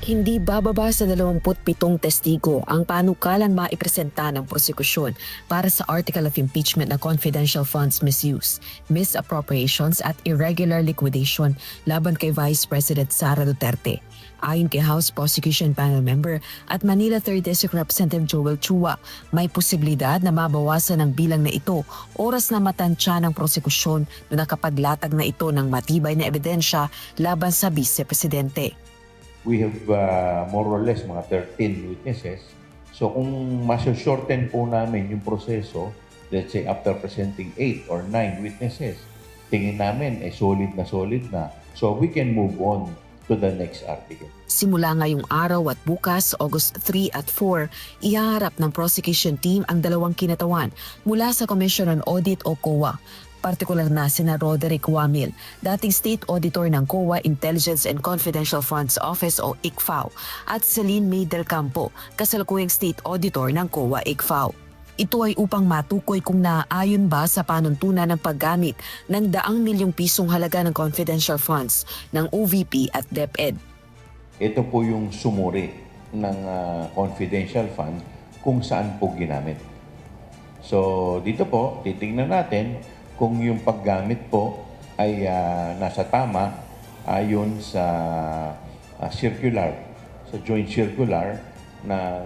Hindi bababa sa 27 testigo ang panukalang maipresenta ng prosekusyon para sa article of impeachment na confidential funds misuse, misappropriations at irregular liquidation laban kay Vice President Sara Duterte. Ayon kay House Prosecution Panel Member at Manila 3rd District Representative Joel Chua, may posibilidad na mabawasan ang bilang na ito oras na matansya ng prosekusyon na nakapaglatag na ito ng matibay na ebidensya laban sa Vice Presidente. We have more or less mga 13 witnesses. So kung mas-shorten po namin yung proseso, let's say after presenting 8 or 9 witnesses, tingin namin solid na. So we can move on to the next article. Simula ngayong araw at bukas, August 3 at 4, ihaharap ng prosecution team ang dalawang kinatawan mula sa Commission on Audit o COA. Partikular na sina Roderick Wamil, dating State Auditor ng COA Intelligence and Confidential Funds Office o ICFAO, at Celine May del Campo, kasalukuyang State Auditor ng COA ICFAO. Ito ay upang matukoy kung naaayon ba sa panuntunan ng paggamit ng daang milyong pisong halaga ng confidential funds ng OVP at DepEd. Ito po yung sumuri ng confidential fund kung saan po ginamit. So dito po, titingnan natin kung yung paggamit po ay nasa tama ayon sa circular, sa joint circular na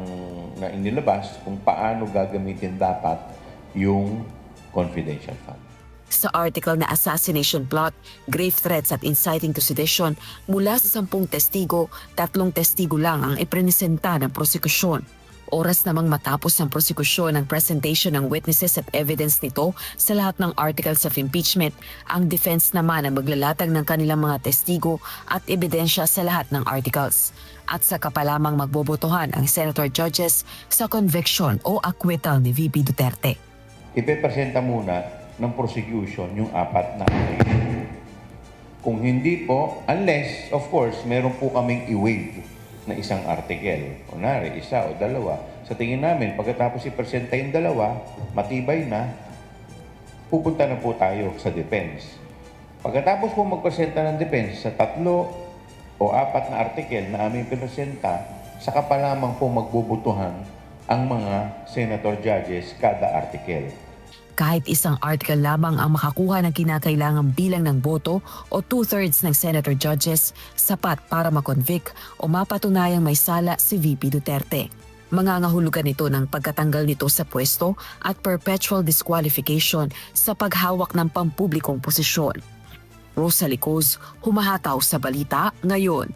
inilabas kung paano gagamitin dapat yung confidential fund. Sa article na assassination plot, grave threats at inciting to sedition, mula sa 10 testigo, 3 testigo lang ang iprenesenta ng prosekusyon. Oras namang matapos ng prosekusyon ang presentation ng witnesses at evidence nito sa lahat ng articles of impeachment, ang defense naman ang maglalatag ng kanilang mga testigo at ebidensya sa lahat ng articles. At saka pa lamang magbobotohan ang senator judges sa conviction o acquittal ni VP Duterte. Ipepresenta muna ng prosecution yung 4 na article. Kung hindi po, unless, of course, meron po kaming i-waive na isang article. Kunwari, 1 o 2. Sa tingin namin, pagkatapos ipresenta yung 2, matibay na, pupunta na po tayo sa defense. Pagkatapos po magpresenta ng defense sa 3 o 4 na article na aming pinesenta, saka pa lamang po magbubutuhan ang mga senator judges kada article. Kahit isang article lamang ang makakuha ng kinakailangang bilang ng boto o 2/3 ng senator judges, sapat para makonvict o mapatunayang may sala si VP Duterte. Mangangahulugan ito ng pagkatanggal nito sa pwesto at perpetual disqualification sa paghawak ng pampublikong posisyon. Rosalie Coz, humahataw sa balita ngayon.